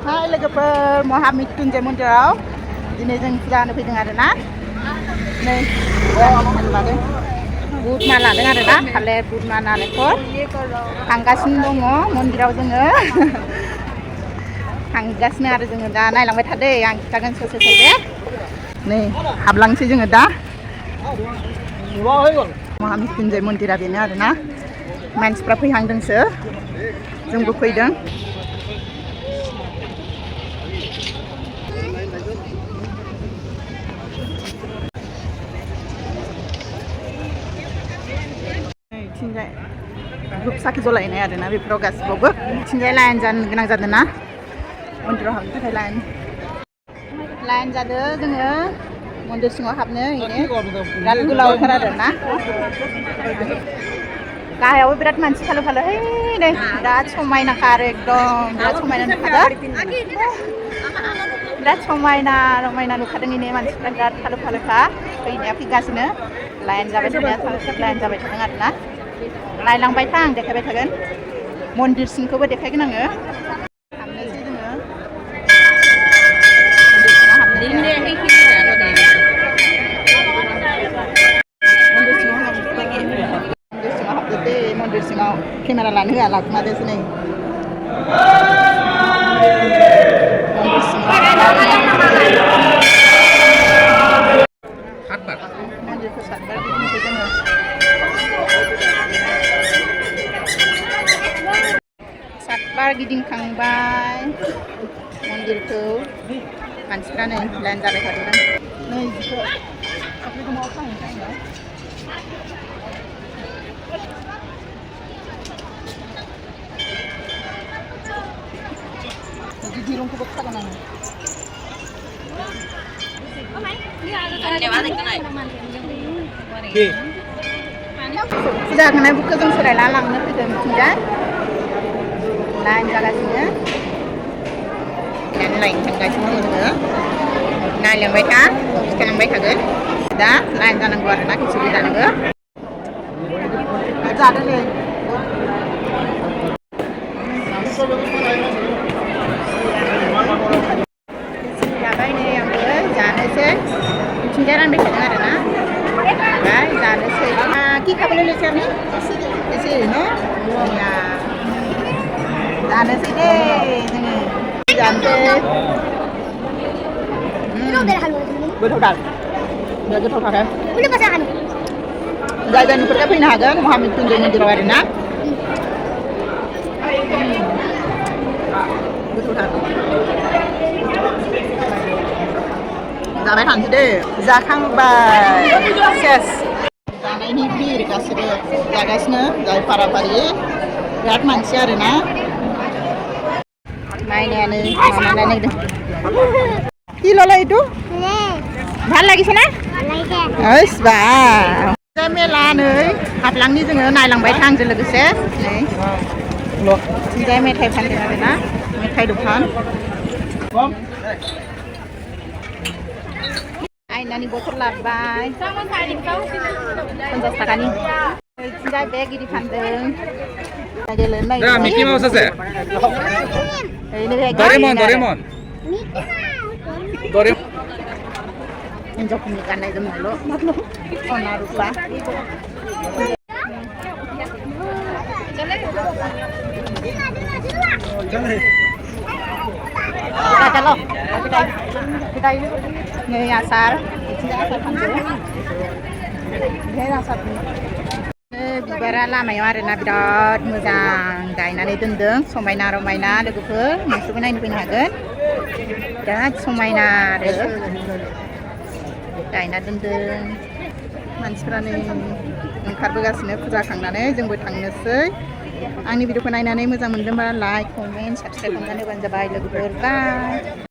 Hai logoफोर महामृत्युंजय मन्दिराव दिनै जों फुजा होनो फैदों आरोना नै लादों बुट माला लादों आरोना थालिर बुट माला नालेंखर थांगासिनो दङ मन्दिराव जोङो थांगासिनो आरो जोङो दा नायलांबाय थादो आं खिथागोन ससे ससे नै हाबलांसै जोङो दा महामृत्युंजय मन्दिरा बेनो आरोना मानसिफ्रा फैहांदोंसो जोंबो फैदों ग्रुप साखि जलायनाय आरोना बेफोराव गासिबावबो थिंजाय लाइन जानो गोनां जादों ना मन्दिराव हाबनो थाखाय लाइन जादों जोङो मन्दिर सिङाव हाबनो बिराद गोलावथार आरोना गाहायावबो बिराद मानसि फालो फालो है नै बिराद समायनाखा आरो एकदम बिराद समायना नुखादों बिराद समायना रमायना नुखादों इने मानसिफ्रा बिराद फालो फालोखा फैनाया फैगासिनो लाइन जाबाय थानाया लाइन जाबाय थादों आरोना नायलांबाय था आं देखायबाय थागोन मन्दिर सिंखौबो देखायगोन आङो हाबनोसै जोङो मन्दिर सिङाव हाबदो दे मन्दिर सिङाव केमेरा लानो होआ लाखुमादोसो नै मन्दिर सिङाव मन्दिरखौ सातबार गिदिंसै जोङो सातबार गिदिंखांबाय मन्दिरखौ मानसिफ्रा नै लाइन जाबाय थादों नै जिखौ साख्रिखौ मावा खालामनोसै आङो बिदि दिरुंखौबो खागोन आङो फुजा होखांनाय बुकखौ जों सोलायना लांनो फैदों बिथिंजाय लाइन जागासिनो लाइन थांगासिनो दङ जोङो नायलांबाय था खिथालांबाय थागोन दा लाइन जानांगौ आरोना खिचुरि जानोबो जादों नै जाबाय नै आंबो जानोसै बिथिंजाय रानबाय थादों आरोना ओमफ्राय जानोसै কি খাবলৈ লৈছে আমি এসে ন जानोसै दे जोङो जानोसै गोथावथार बिराद गोथावथार जायगानिफोरखौ फैनो हागोन महामृत्युंजय मन्दिराव आरोना गोथावथार जाबाय थानोसै दे जाखांबाय सेस जानायनि भिर गासिबो जागासिनो जाय फाराफारि बिराद मानसि आरोना नायनायानो मामाना नायदों কি ললা এইটো ভাল লাগিছে না ओइस बा मेला नै हाबलांनि जोङो नायलांबाय था आंजों लोगोसे नै थिंजाय मेथाइ फानदों आरोना मेथाइ दखान आयनानि बथल लाबोबाय 50 थाखानि थिंजाय बेग गिदिर फानदों दा मिकि माउस আছে डरेमन हिन्जावफोरनि गाननाय जोमनायल' सना रुपा नै आसार बिबारा लामायाव आरोना बिराद मोजां गायनानै दोनदों समायना रमायना लोगोफोर नोंसोरबो नायनो फैनो हागोन बिराद समायना आरो गायना दोनदों मानसिफ्रा नै ओंखारबोगासिनो फुजा खांनानै जोंबो थांनोसै आंनि भिडिअखौ नायनानै मोजां मोनदोंबा लाइक कमेन्ट साबस्क्राइब खालामनानै होबानो जाबाय लोगोफोर बाय